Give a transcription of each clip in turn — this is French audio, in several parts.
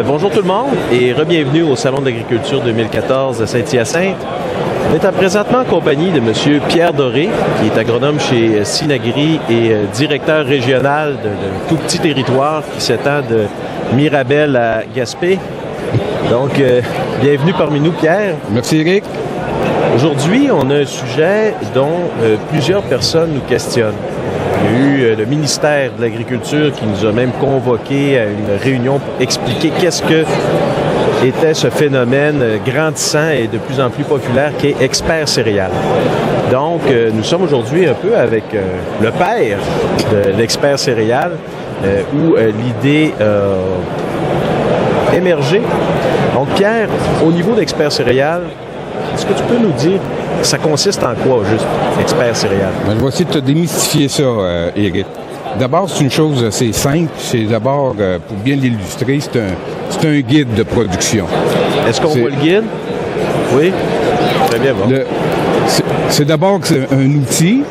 Bonjour tout le monde et re-bienvenue au Salon de l'agriculture 2014 de Saint-Hyacinthe. On est présentement en compagnie de M. Pierre Doré, qui est agronome chez Synagri et directeur régional d'un tout petit territoire qui s'étend de Mirabel à Gaspé. Donc, bienvenue parmi nous, Pierre. Merci, Eric. Aujourd'hui, on a un sujet dont plusieurs personnes nous questionnent. Il y a eu le ministère de l'Agriculture qui nous a même convoqués à une réunion pour expliquer qu'est-ce que était ce phénomène grandissant et de plus en plus populaire qui est Expert Céréales. Donc, nous sommes aujourd'hui un peu avec le père de l'Expert Céréales où l'idée a émergé. Donc, Pierre, au niveau d'Expert Céréales, est-ce que tu peux nous dire, ça consiste en quoi, juste, Expert Céréales? Je vais essayer de te démystifier ça, Eric. D'abord, c'est une chose assez simple. C'est d'abord, pour bien l'illustrer, c'est un guide de production. Est-ce qu'on voit le guide? Oui? Très bien, bon. C'est d'abord un outil.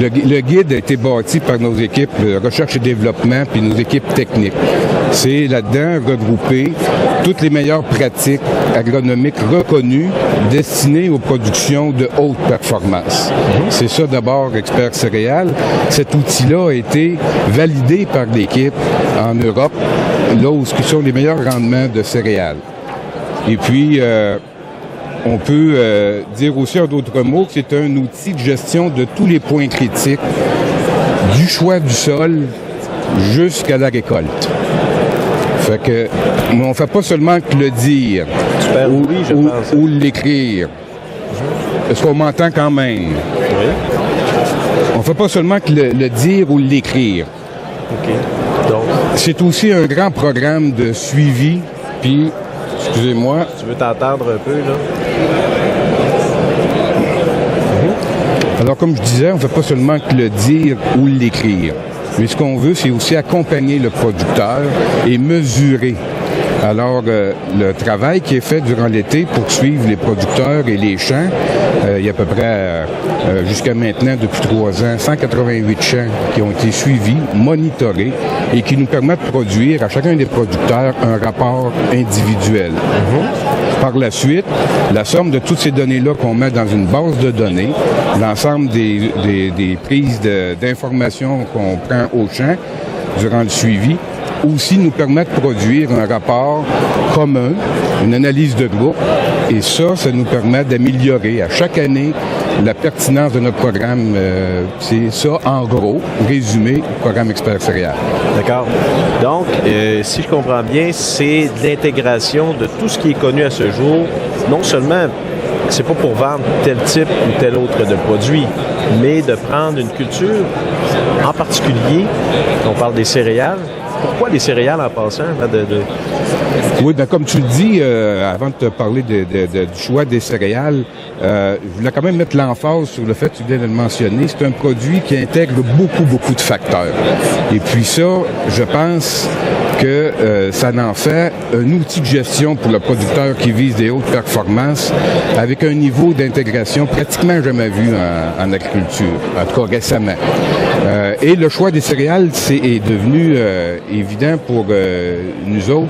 Le guide a été bâti par nos équipes de recherche et développement puis nos équipes techniques. C'est là-dedans regroupé toutes les meilleures pratiques agronomiques reconnues destinées aux productions de haute performance. C'est ça d'abord Expert Céréales. Cet outil-là a été validé par l'équipe en Europe, là où sont les meilleurs rendements de céréales. Et puis, on peut dire aussi en d'autres mots que c'est un outil de gestion de tous les points critiques, du choix du sol jusqu'à la récolte. Fait que, mais on ne fait pas seulement que le dire ou l'écrire. Est-ce qu'on m'entend quand même? Oui. On ne fait pas seulement que le dire ou l'écrire. OK. Donc, c'est aussi un grand programme de suivi, puis, excusez-moi. Tu veux t'entendre un peu, là? Alors, comme je disais, on ne fait pas seulement que le dire ou l'écrire. Mais ce qu'on veut, c'est aussi accompagner le producteur et mesurer. Alors, le travail qui est fait durant l'été pour suivre les producteurs et les champs, il y a à peu près, jusqu'à maintenant, depuis 3 ans, 188 champs qui ont été suivis, monitorés et qui nous permettent de produire à chacun des producteurs un rapport individuel. Par la suite, la somme de toutes ces données-là qu'on met dans une base de données, l'ensemble des prises d'informations qu'on prend au champ durant le suivi, aussi nous permet de produire un rapport commun, une analyse de groupe, et ça nous permet d'améliorer à chaque année la pertinence de notre programme. C'est ça, en gros, résumé, le programme Expert Céréales. D'accord. Donc, si je comprends bien, c'est de l'intégration de tout ce qui est connu à ce jour, non seulement c'est pas pour vendre tel type ou tel autre de produit, mais de prendre une culture, en particulier, on parle des céréales. Pourquoi les céréales en passant? Oui, bien, comme tu le dis, avant de te parler du choix des céréales, je voulais quand même mettre l'emphase sur le fait, tu viens de le mentionner, c'est un produit qui intègre beaucoup de facteurs. Et puis ça, je pense que ça en fait un outil de gestion pour le producteur qui vise des hautes performances avec un niveau d'intégration pratiquement jamais vu en agriculture, en tout cas récemment. Et le choix des céréales est devenu évident pour nous autres,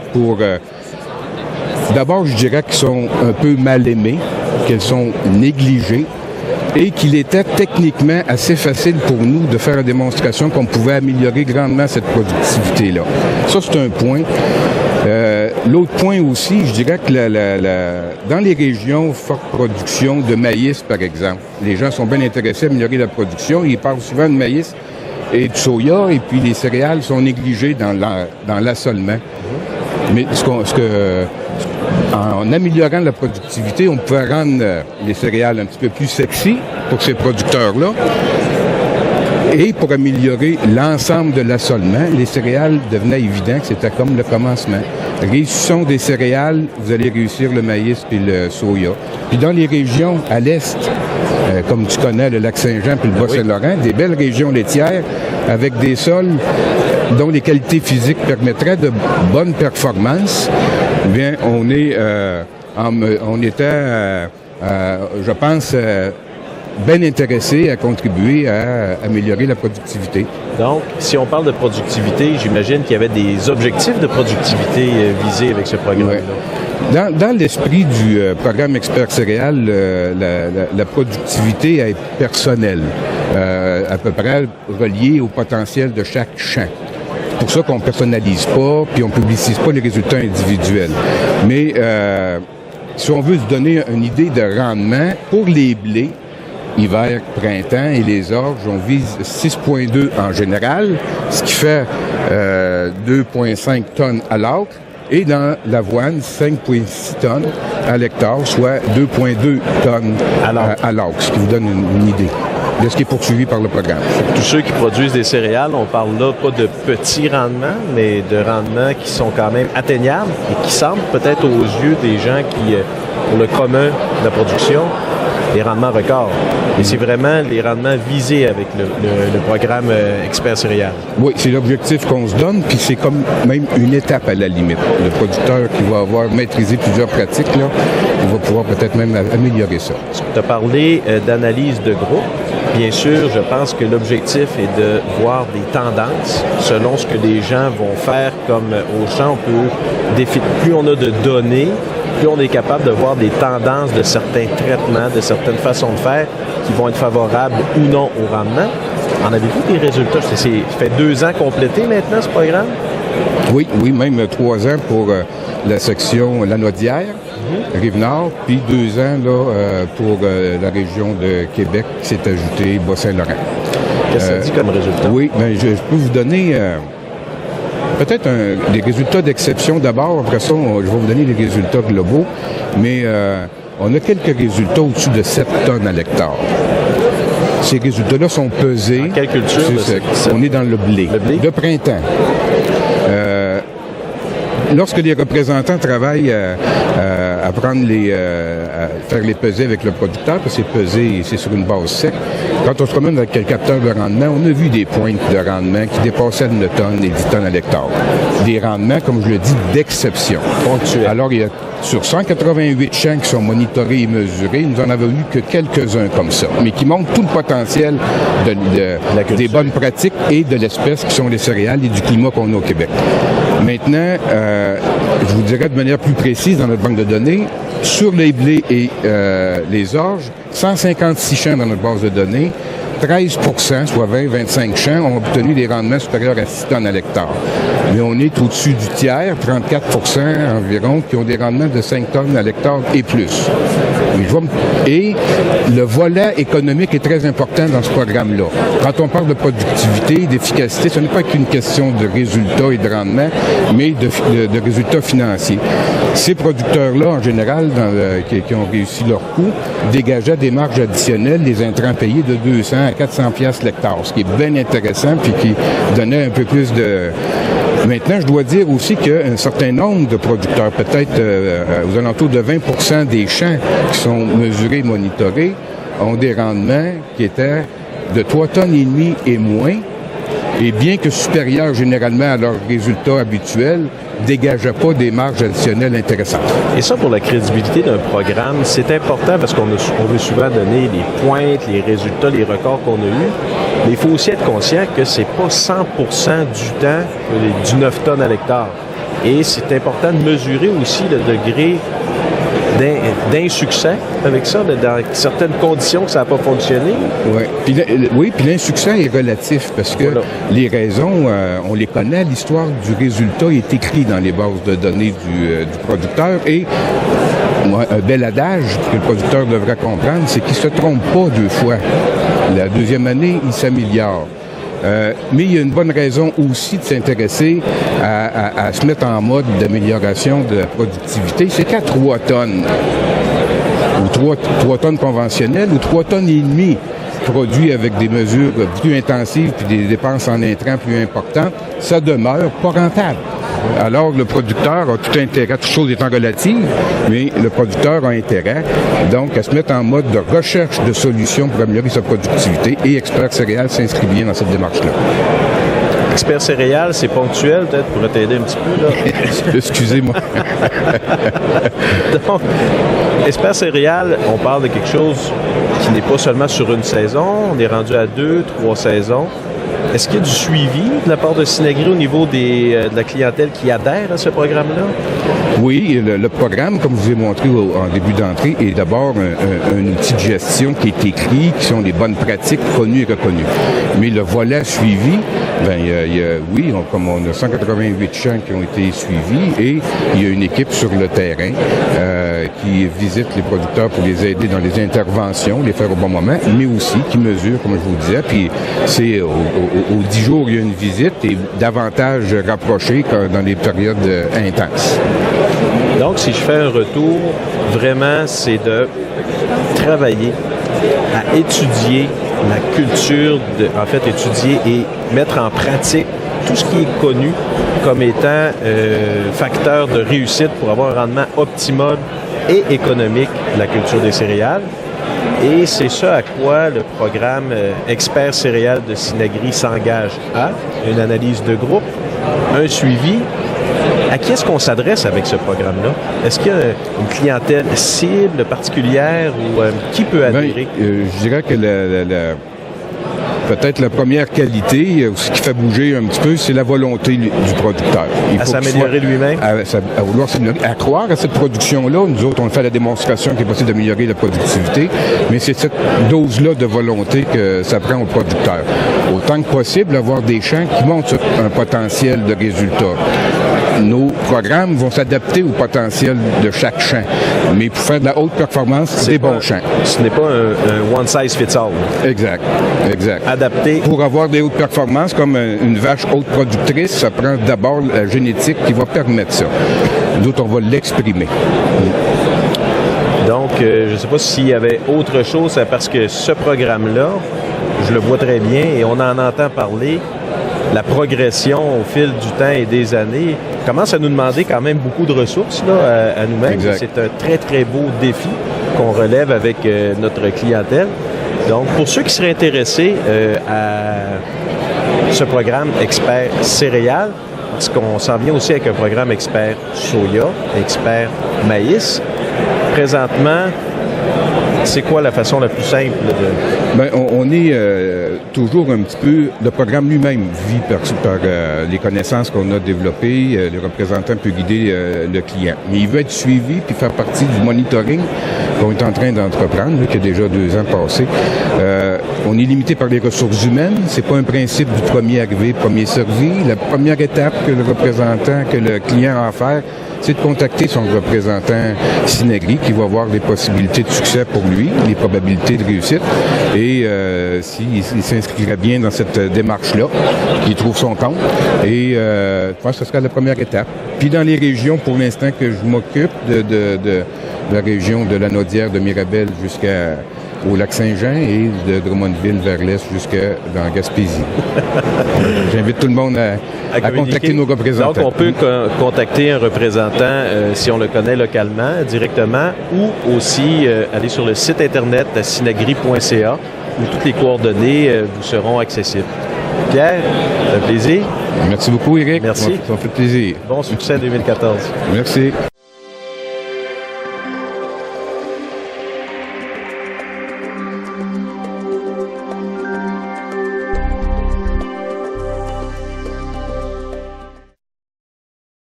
d'abord, je dirais qu'elles sont un peu mal aimées, qu'elles sont négligées, et qu'il était techniquement assez facile pour nous de faire la démonstration qu'on pouvait améliorer grandement cette productivité-là. Ça, c'est un point. L'autre point aussi, je dirais que dans les régions forte production de maïs, par exemple, les gens sont bien intéressés à améliorer la production. Ils parlent souvent de maïs et de soya, et puis les céréales sont négligées dans l'assolement. Mais en améliorant la productivité, on pouvait rendre les céréales un petit peu plus sexy pour ces producteurs-là. Et pour améliorer l'ensemble de l'assolement, les céréales devenaient évident que c'était comme le commencement. Réussissons des céréales, vous allez réussir le maïs et le soya. Puis dans les régions à l'est, comme tu connais le lac Saint-Jean puis le Bas-Saint-Laurent, des belles régions laitières avec des sols dont les qualités physiques permettraient de bonnes performances. Bien, on était, je pense, bien intéressés à contribuer à améliorer la productivité. Donc, si on parle de productivité, j'imagine qu'il y avait des objectifs de productivité visés avec ce programme-là. Ouais. Dans l'esprit du programme Expert Céréales, la productivité est personnelle, à peu près reliée au potentiel de chaque champ. C'est pour ça qu'on ne personnalise pas, puis on ne publicise pas les résultats individuels. Mais si on veut se donner une idée de rendement, pour les blés, hiver, printemps et les orges, on vise 6,2 en général, ce qui fait 2,5 tonnes à l'acre. Et dans l'avoine, 5,6 tonnes à l'hectare, soit 2,2 tonnes à l'acre, ce qui vous donne une idée de ce qui est poursuivi par le programme. Tous ceux qui produisent des céréales, on parle là pas de petits rendements, mais de rendements qui sont quand même atteignables et qui semblent peut-être aux yeux des gens qui, pour le commun de la production, des rendements records. Et c'est vraiment les rendements visés avec le programme Expert Céréales. Oui, c'est l'objectif qu'on se donne, puis c'est comme même une étape à la limite. Le producteur qui va avoir maîtrisé plusieurs pratiques, là, il va pouvoir peut-être même améliorer ça. Tu as parlé d'analyse de groupe. Bien sûr, je pense que l'objectif est de voir des tendances selon ce que les gens vont faire comme au champ. Plus on a de données, plus on est capable de voir des tendances de certains traitements, de certaines façons de faire qui vont être favorables ou non au rendement. En avez-vous des résultats? Ça fait 2 ans complété maintenant, ce programme? Oui, même 3 ans pour la section Lanaudière, Rive-Nord, puis 2 ans là, pour la région de Québec qui s'est ajoutée Bas-Saint-Laurent. Qu'est-ce que ça dit comme résultat? Oui, bien, je peux vous donner peut-être des résultats d'exception d'abord. Après ça, je vais vous donner les résultats globaux. Mais on a quelques résultats au-dessus de 7 tonnes à l'hectare. Ces résultats-là sont pesés. En quelle culture? On est dans le blé. Le blé? De printemps. Lorsque les représentants travaillent à prendre à faire les pesées avec le producteur, parce que c'est pesé, c'est sur une base sec, quand on se promène avec le capteur de rendement, on a vu des pointes de rendement qui dépassaient 9 tonnes et 10 tonnes à l'hectare. Des rendements, comme je le dis, d'exception. Alors, il y a sur 188 champs qui sont monitorés et mesurés, nous en avons eu que quelques-uns comme ça, mais qui montrent tout le potentiel des bonnes pratiques et de l'espèce qui sont les céréales et du climat qu'on a au Québec. Maintenant, je vous dirais de manière plus précise dans notre banque de données, sur les blés et les orges, 156 champs dans notre base de données, 13 soit 20-25 champs, ont obtenu des rendements supérieurs à 6 tonnes à l'hectare. Mais on est au-dessus du tiers, 34 environ, qui ont des rendements de 5 tonnes à l'hectare et plus. Et le volet économique est très important dans ce programme-là. Quand on parle de productivité, d'efficacité, ce n'est pas qu'une question de résultats et de rendement, mais de résultats financiers. Ces producteurs-là, en général, qui ont réussi leur coût, dégageaient des marges additionnelles, des intrants payés de 200 à 400 piastres l'hectare, ce qui est bien intéressant puis qui donnait un peu plus de... Maintenant, je dois dire aussi qu'un certain nombre de producteurs, peut-être aux alentours de 20 des champs qui sont mesurés et monitorés, ont des rendements qui étaient de 3,5 tonnes et moins, et bien que supérieurs généralement à leurs résultats habituels, dégageaient pas des marges additionnelles intéressantes. Et ça, pour la crédibilité d'un programme, c'est important parce qu'on veut souvent donner les pointes, les résultats, les records qu'on a eus. Mais il faut aussi être conscient que c'est pas 100% du temps du 9 tonnes à l'hectare. Et c'est important de mesurer aussi le degré d'insuccès avec ça, dans certaines conditions que ça n'a pas fonctionné. Oui, puis l'insuccès est relatif parce que les raisons, on les connaît, l'histoire du résultat est écrite dans les bases de données du producteur et un bel adage que le producteur devrait comprendre, c'est qu'il ne se trompe pas 2 fois. La deuxième année, il s'améliore. Mais il y a une bonne raison aussi de s'intéresser à se mettre en mode d'amélioration de la productivité. C'est qu'à 3 tonnes, ou 3 tonnes conventionnelles, ou 3 tonnes et demie produits avec des mesures plus intensives puis des dépenses en intrants plus importantes, ça demeure pas rentable. Alors, le producteur a tout intérêt, toute chose étant relative, mais le producteur a intérêt, donc, à se mettre en mode de recherche de solutions pour améliorer sa productivité et Expert Céréales s'inscrit bien dans cette démarche-là. Expert céréales, c'est ponctuel, peut-être, pour t'aider un petit peu, là. Excusez-moi. Donc, Expert céréales, on parle de quelque chose qui n'est pas seulement sur une saison. On est rendu à 2, 3 saisons. Est-ce qu'il y a du suivi de la part de Synagri au niveau de la clientèle qui adhère à ce programme-là? Oui, le programme, comme je vous ai montré en début d'entrée, est d'abord un outil de gestion qui est écrit, qui sont des bonnes pratiques connues et reconnues. Mais le volet suivi, comme on a 188 champs qui ont été suivis et il y a une équipe sur le terrain qui visite les producteurs pour les aider dans les interventions, les faire au bon moment, mais aussi qui mesure, comme je vous le disais. Puis c'est aux 10 jours, il y a une visite et davantage rapprochée que dans les périodes intenses. Donc, si je fais un retour, vraiment, c'est de travailler à étudier la culture, étudier et mettre en pratique tout ce qui est connu comme étant facteur de réussite pour avoir un rendement optimal et économique de la culture des céréales. Et c'est ça à quoi le programme Expert céréales de Synagri s'engage à. Une analyse de groupe, un suivi. À qui est-ce qu'on s'adresse avec ce programme-là? Est-ce qu'il y a une clientèle cible particulière ou qui peut adhérer? Je dirais que peut-être la première qualité, ce qui fait bouger un petit peu, c'est la volonté du producteur. Il faut s'améliorer lui-même? À vouloir s'améliorer, à croire à cette production-là. Nous autres, on fait la démonstration qu'il est possible d'améliorer la productivité, mais c'est cette dose-là de volonté que ça prend au producteur. Autant que possible, avoir des champs qui montrent un potentiel de résultat. Nos programmes vont s'adapter au potentiel de chaque champ. Mais pour faire de la haute performance, c'est des bons champs. Ce n'est pas un one size fits all. Exact. Adapté. Pour avoir des hautes performances, comme une vache haute productrice, ça prend d'abord la génétique qui va permettre ça. Nous autres, on va l'exprimer. Donc, je ne sais pas s'il y avait autre chose, parce que ce programme-là, je le vois très bien et on en entend parler. La progression au fil du temps et des années commence à nous demander quand même beaucoup de ressources là, à nous-mêmes. C'est un très, très beau défi qu'on relève avec notre clientèle. Donc, pour ceux qui seraient intéressés à ce programme Expert céréales, parce qu'on s'en vient aussi avec un programme Expert soya, Expert maïs, présentement, c'est quoi la façon la plus simple de... On est toujours un petit peu... Le programme lui-même vit par les connaissances qu'on a développées. Le représentant peut guider le client. Mais il veut être suivi puis faire partie du monitoring qu'on est en train d'entreprendre, qui a déjà 2 ans passés. On est limité par les ressources humaines. C'est pas un principe du premier arrivé, premier servi. La première étape que le représentant, que le client a à faire, c'est de contacter son représentant Synagri qui va voir les possibilités de succès pour lui, les probabilités de réussite et s'il s'inscrirait bien dans cette démarche-là, qu'il trouve son compte. Et je pense que ce sera la première étape. Puis dans les régions, pour l'instant, que je m'occupe de la région de la Naudière, de Mirabel jusqu'au lac Saint-Jean et de Drummondville vers l'est jusqu'à dans Gaspésie. J'invite tout le monde à contacter nos représentants. Donc, on peut contacter un représentant si on le connaît localement, directement, ou aussi aller sur le site internet synagri.ca où toutes les coordonnées vous seront accessibles. Pierre, un plaisir. Merci beaucoup, Éric. Merci. Ça fait plaisir. Bon succès 2014. Merci.